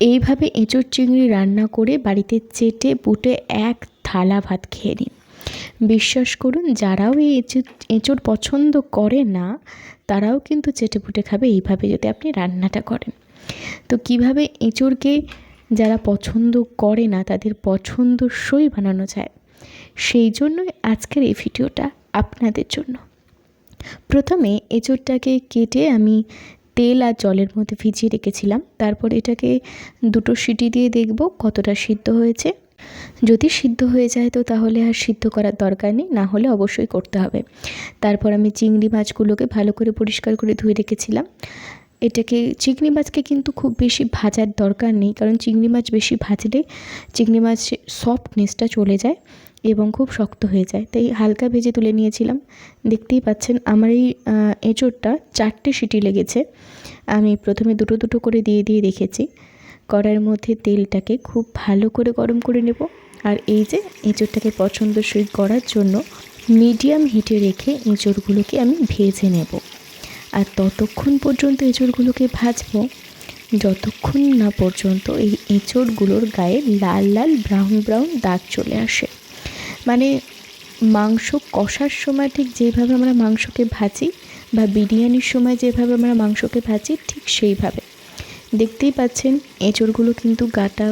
এইভাবে এঁচোড় চিংড়ি রান্না করে বাড়িতে চেটে পুটে এক থালা ভাত খেয়ে নিন। বিশ্বাস করুন, যারাও এই এঁচোড় পছন্দ করে না তারাও কিন্তু চেটেপুটে খাবে এইভাবে যদি আপনি রান্নাটা করেন। তো কিভাবে এঁচোড়কে যারা পছন্দ করে না তাদের পছন্দসই বানানো যায়, সেই জন্যই আজকের এই ভিডিওটা আপনাদের জন্য। প্রথমে এঁচোড়টাকে কেটে আমি তেল আর জলের মধ্যে ভিজিয়ে রেখেছিলাম। তারপর এটাকে 2টো সিটি দিয়ে দেখব কতটা সিদ্ধ হয়েছে। যদি সিদ্ধ হয়ে যায় তো তাহলে আর সিদ্ধ করার দরকার নেই, না হলে অবশ্যই করতে হবে। তারপর আমি চিংড়ি মাছগুলোকে ভালো করে পরিষ্কার করে ধুয়ে রেখেছিলাম। চিংড়ি মাছকে কিন্তু খুব বেশি ভাজার দরকার নেই, কারণ চিংড়ি মাছ বেশি ভাজলে চিংড়ি মাছের সফটনেসটা চলে যায় এবং খুব শক্ত হয়ে যায়, তাই হালকা ভেজে তুলে নিয়েছিলাম। দেখতেই পাচ্ছেন আমার এই এঁচোড়টা 4টে সিটি লেগেছে। আমি প্রথমে দুটো করে দিয়ে রেখেছি। কড়াইয়ের মধ্যে তেলটাকে খুব ভালো করে গরম করে নেব। আর এই যে এঁচোড়টাকে পছন্দসই করার জন্য মিডিয়াম হিটে রেখে এঁচোড়গুলোকে আমি ভেজে নেব। আর ততক্ষণ পর্যন্ত এঁচোড়গুলোকে ভাজবো যতক্ষণ না পর্যন্ত এই এঁচোড়গুলোর গায়ে লাল লাল ব্রাউন দাগ চলে আসে। মানে মাংস কষার সময় ঠিক যেভাবে আমরা মাংসকে ভাজি বা বিরিয়ানির সময় যেভাবে আমরা মাংসকে ভাজি, ঠিক সেইভাবে। দেখতেই পাচ্ছেন এঁচোড়গুলো কিন্তু গাটা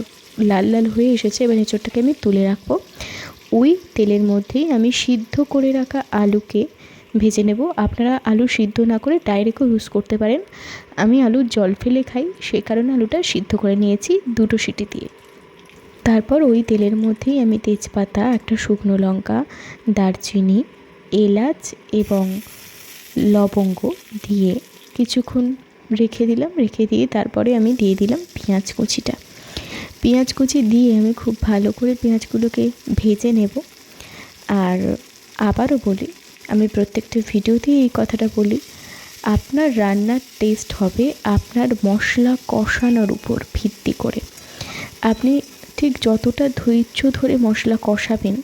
লাল লাল হয়ে এসেছে। এবার এঁচোড়টাকে আমি তুলে রাখবো। ওই তেলের মধ্যেই আমি সিদ্ধ করে রাখা আলুকে ভেজে নেব। আপনারা আলু সিদ্ধ না করে ডাইরেক্টও ইউজ করতে পারেন। আমি আলুর জল ফেলে খাই, সেই কারণে আলুটা সিদ্ধ করে নিয়েছি 2টো সিটি দিয়ে। তারপর ওই তেলের মধ্যেই আমি তেজপাতা, একটা শুকনো লঙ্কা, দারচিনি, এলাচ এবং লবঙ্গ দিয়ে কিছুক্ষণ রেখে দিয়ে তারপরে আমি দিয়ে দিলাম পেঁয়াজ কুচিটা। পেঁয়াজ কুচি দিয়ে আমি খুব ভালো করে পেঁয়াজগুলোকে ভেজে নেব। আর আবারও বলি, আমি প্রত্যেকটা ভিডিওতেই এই কথাটা বলি, আপনার রান্নার টেস্ট হবে আপনার মশলা কষানোর উপর ভিত্তি করে। আপনি ঠিক যতটা ধৈর্য ধরে মশলা কষাবেন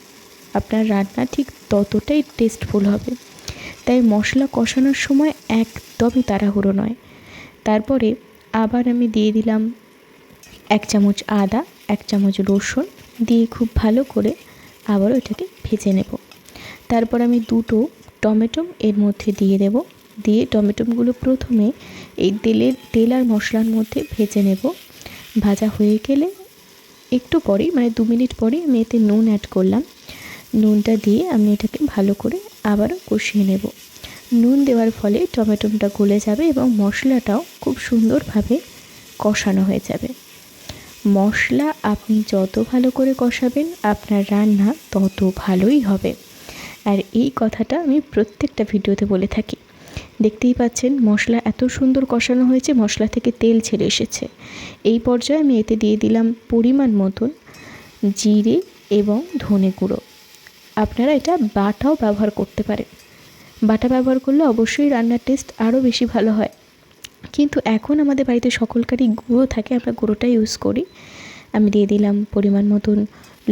আপনার রান্না ঠিক ততটাই টেস্টফুল হবে। তাই মশলা কষানোর সময় একদমই তাড়াহুড়ো নয়। তারপরে আবার আমি দিয়ে দিলাম 1 চামচ আদা, 1 চামচ রসুন দিয়ে খুব ভালো করে আবারও এটাকে ভেজে নেব। তারপর আমি 2টো টমেটো এর মধ্যে দিয়ে দেব। দিয়ে টমেটোগুলো প্রথমে এই তেল আর মশলার মধ্যে ভেজে নেব। ভাজা হয়ে গেলে একটু পরেই, মানে 2 মিনিট পরেই আমি এতে নুন অ্যাড করলাম। নুনটা দিয়ে আমি এটাকে ভালো করে আবারও কষিয়ে নেব। নুন দেওয়ার ফলে টমেটোটা গলে যাবে এবং মশলাটাও খুব সুন্দরভাবে কষানো হয়ে যাবে। মশলা আপনি যত ভালো করে কষাবেন আপনার রান্না তত ভালোই হবে। আর এই কথাটা আমি প্রত্যেকটা ভিডিওতে বলে থাকি। দেখতেই পাচ্ছেন মশলা এত সুন্দর কষানো হয়েছে, মশলা থেকে তেল ছেড়ে এসেছে। এই পর্যায়ে আমি এতে দিয়ে দিলাম পরিমাণ মতন জিরে এবং ধনে গুঁড়ো। আপনারা এটা বাটাও ব্যবহার করতে পারেন। বাটা ব্যবহার করলে অবশ্যই রান্নার টেস্ট আরও বেশি ভালো হয়, কিন্তু এখন আমাদের বাড়িতে সকলকারই গুঁড়ো থাকে, আমরা গুঁড়োটা ইউজ করি। আমি দিয়ে দিলাম পরিমাণ মতন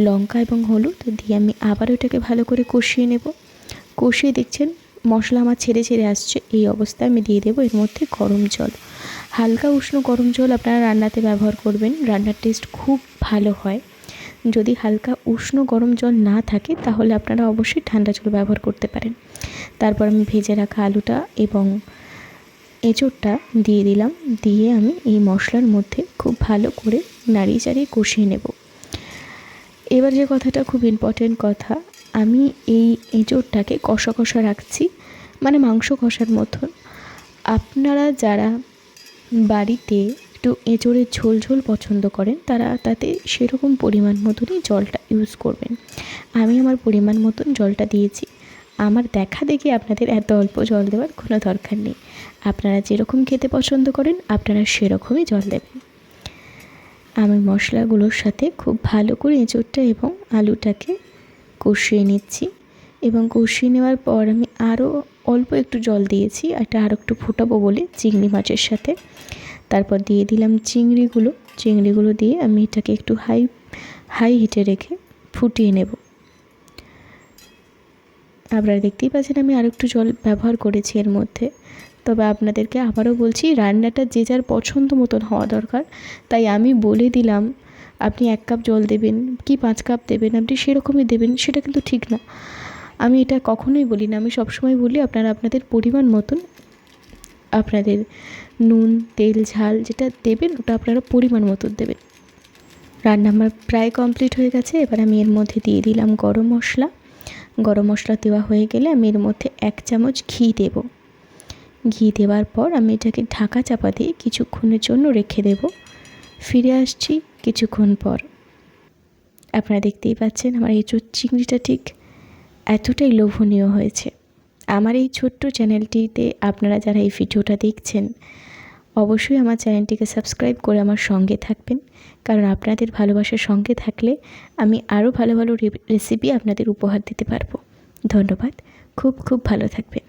লঙ্কা এবং হলুদ দিয়ে আমি আবার ওটাকে ভালো করে কষিয়ে নেব। কষিয়ে দেখছেন মশলা আমার ছেড়ে আসছে। এই অবস্থায় আমি দিয়ে দেবো এর মধ্যে গরম জল। হালকা উষ্ণ গরম জল আপনারা রান্নাতে ব্যবহার করবেন, রান্নার টেস্ট খুব ভালো হয়। যদি হালকা উষ্ণ গরম জল না থাকে তাহলে আপনারা অবশ্যই ঠান্ডা জল ব্যবহার করতে পারেন। তারপর আমি ভেজে রাখা আলুটা এবং এঁচোড়টা দিয়ে দিলাম। দিয়ে আমি এই মশলার মধ্যে খুব ভালো করে নাড়িয়ে চাড়িয়ে কষিয়ে নেব। এবার যে কথাটা খুব ইম্পর্টেন্ট কথা, আমি এই এঁচোড়টাকে কষা কষা রাখছি, মানে মাংস কষার মতন। আপনারা যারা বাড়িতে একটু এঁচোড়ের ঝোল ঝোল পছন্দ করেন তারা তাতে সেরকম পরিমাণ মতনই জলটা ইউজ করবেন। আমি আমার পরিমাণ মতন জলটা দিয়েছি। আমার দেখা দেখি আপনাদের এত অল্প জল দেওয়ার কোনো দরকার নেই। আপনারা যেরকম খেতে পছন্দ করেন আপনারা সেরকমই জল দেবেন। আমি মশলাগুলোর সাথে খুব ভালো করে এঁচোড়টা এবং আলুটাকে কষিয়ে নিচ্ছি এবং কষিয়ে নেওয়ার পর আমি আরও অল্প একটু জল দিয়েছি, এটা আরও একটু ফোটাবো বলে চিংড়ি মাছের সাথে। তারপর দিয়ে দিলাম চিংড়িগুলো দিয়ে আমি এটাকে একটু হাই হিটে রেখে ফুটিয়ে নেব। আপনারা দেখতেই পাচ্ছেন আমি আর একটু জল ব্যবহার করেছি এর মধ্যে। তবে আপনাদেরকে আবারও বলছি, রান্নাটা যে যার পছন্দ মতন হওয়া দরকার। তাই আমি বলে দিলাম আপনি 1 কাপ জল দেবেন কি 5 কাপ দেবেন, আপনি সেরকমই দেবেন, সেটা কিন্তু ঠিক না। আমি এটা কখনোই বলি না। আমি সবসময় বলি আপনারা আপনাদের পরিমাণ মতন আপনাদের নুন, তেল, ঝাল যেটা দেবেন ওটা আপনারা পরিমাণ মতন দেবেন। রান্না আমার প্রায় কমপ্লিট হয়ে গেছে। এবার আমি এর মধ্যে দিয়ে দিলাম গরম মশলা। গরম মশলা দেওয়া হয়ে গেলে আমি এর মধ্যে 1 চামচ ঘি দেব। ঘি দেওয়ার পর আমি এটাকে ঢাকা চাপা দিয়ে কিছুক্ষণের জন্য রেখে দেব। ফিরে আসছি কিছুক্ষণ পর। আপনারা দেখতেই পাচ্ছেন আমার এঁচোড় চিংড়িটা ঠিক এতটাই লোভনীয় হয়েছে। আমার এই ছোট্ট চ্যানেলটিতে আপনারা যারা এই ভিডিওটা দেখছেন, অবশ্যই আমার চ্যানেলটিকে সাবস্ক্রাইব করে আমার সঙ্গে থাকবেন, কারণ আপনাদের ভালোবাসার সঙ্গে থাকলে আমি আরও ভালো ভালো রেসিপি আপনাদের উপহার দিতে পারবো। ধন্যবাদ। খুব খুব ভালো থাকবেন।